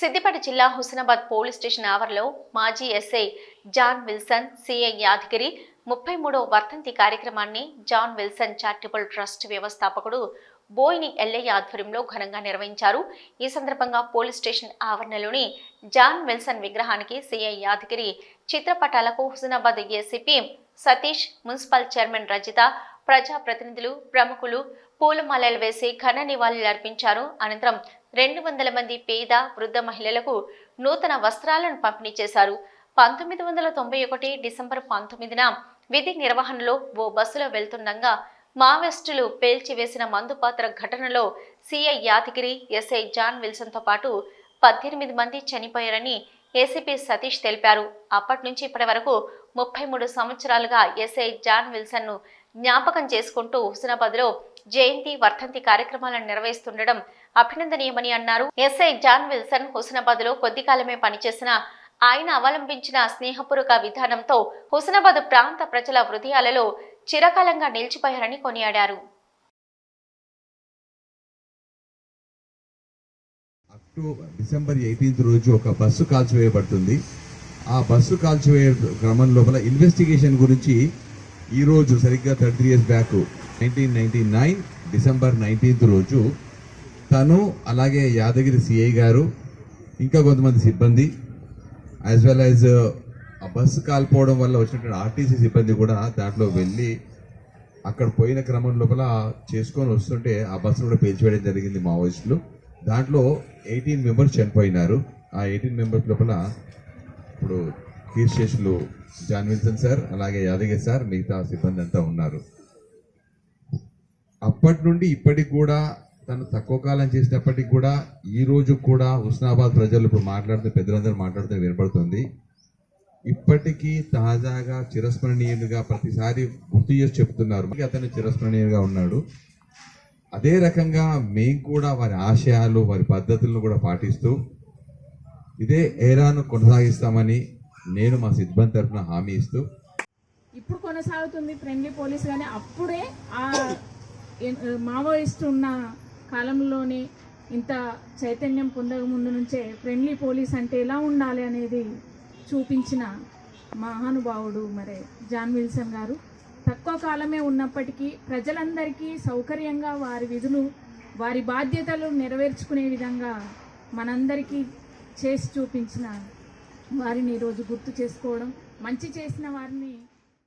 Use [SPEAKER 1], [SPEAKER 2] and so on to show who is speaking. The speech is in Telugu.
[SPEAKER 1] సిద్దిపేట జిల్లా హుస్నాబాద్ పోలీస్ స్టేషన్ ఆవరణలో మాజీ SI John Wilson, CI Yadagiri 33వ వర్ధంతి కార్యక్రమాన్ని జాన్ విల్సన్ చారిటబుల్ ట్రస్ట్ వ్యవస్థాపకుడు బోయిని ఎల్లయ్య ఆధ్వర్యంలో ఘనంగా నిర్వహించారు. ఈ సందర్భంగా పోలీస్ స్టేషన్ ఆవరణలోని జాన్ విల్సన్ విగ్రహానికి సిఐ యాదగిరి చిత్రపటాలకు Husnabad ACP Satish, municipal chairman Rajitha, ప్రజాప్రతినిధులు, ప్రముఖులు పూలమాలలు వేసి ఘన నివాళులర్పించారు. అనంతరం 200 మంది పేద, వృద్ధ మహిళలకు నూతన వస్త్రాలను పంపిణీ చేశారు. 1991 డిసెంబర్ 19న విధి నిర్వహణలో ఓ బస్సులో వెళ్తుండగా మావోయిస్టులు పేల్చివేసిన మందుపాత్ర ఘటనలో సిఐ యాదగిరి, ఎస్ఐ జాన్ విల్సన్తో పాటు 18 మంది చనిపోయారని ఏసీపీ సతీష్ తెలిపారు. అప్పటి నుంచి ఇప్పటి వరకు 33 సంవత్సరాలుగా ఎస్ఐ జాన్ విల్సన్ను జ్ఞాపకం చేసుకుంటూ హుస్నాబాద్లో జయంతి, వర్ధంతి కార్యక్రమాలను నిర్వహిస్తుండడం అభినందనీయమని అన్నారు. ఎస్ఐ జాన్ విల్సన్ హుస్నాబాద్లో కొద్ది కాలమే పనిచేసిన ఆయన అవలంబించిన స్నేహపూర్వక విధానంతో హుస్నాబాద్ ప్రాంత ప్రజల హృదయాలలో చిరకాలంగా నిలిచిపోయారని కొనియాడారు.
[SPEAKER 2] డిసెంబర్ 18 రోజు ఒక బస్సు కాల్చివేయబడుతుంది. ఆ బస్సు కాల్చివేయ క్రమం లోపల ఇన్వెస్టిగేషన్ గురించి ఈ రోజు సరిగ్గా 33 years బ్యాక్ 1999 డిసెంబర్ 19th రోజు తను, అలాగే యాదగిరి సిఐ గారు, ఇంకా కొంతమంది సిబ్బంది, యాజ్ వెల్ యాజ్ ఆ బస్సు కాల్పోవడం వల్ల వచ్చినటువంటి ఆర్టీసీ సిబ్బంది కూడా దాంట్లో వెళ్ళి అక్కడ పోయిన క్రమం లోపల చేసుకొని వస్తుంటే ఆ బస్సును కూడా పేల్చివేయడం జరిగింది మావోయిస్టులు. దాంట్లో 18 members చనిపోయినారు. ఆ 18 members లోపల ఇప్పుడు కీర్తిశేషులు జాన్ విల్సన్ సార్, అలాగే యాదగిరి సార్, మిగతా సిబ్బంది అంతా ఉన్నారు. అప్పటి నుండి ఇప్పటికి కూడా తను తక్కువ కాలం చేసినప్పటికీ కూడా ఈ రోజు కూడా హుస్నాబాద్ ప్రజలు ఇప్పుడు మాట్లాడుతూ, పెద్దలందరూ మాట్లాడుతూ వినపడుతుంది. ఇప్పటికీ తాజాగా చిరస్మరణీయునిగా ప్రతిసారి గుర్తు చేసి చెప్తున్నారు. అతను చిరస్మరణీయునిగా ఉన్నాడు. అదే రకంగా మేము కూడా వారి ఆశయాలు, వారి పద్ధతులను కూడా పాటిస్తూ ఇదే ఏరాను కొనసాగిస్తామని నేను మా సిబ్బంది తరఫున హామీ ఇస్తూ
[SPEAKER 3] ఇప్పుడు కొనసాగుతుంది ఫ్రెండ్లీ పోలీస్. కానీ అప్పుడే ఆ మావోయిస్ట్ ఉన్న కాలంలోనే ఇంత చైతన్యం పొందక ముందు నుంచే ఫ్రెండ్లీ పోలీస్ అంటే ఎలా ఉండాలి అనేది చూపించిన మహానుభావుడు మరి జాన్ విల్సన్ గారు. తక్కువ కాలమే ఉన్నప్పటికీ ప్రజలందరికీ సౌకర్యంగా వారి విధులు, వారి బాధ్యతలు నెరవేర్చుకునే విధంగా మనందరికీ చేసి చూపించిన వారిని ఈరోజు గుర్తు చేసుకోవడం, మంచి చేసిన వారిని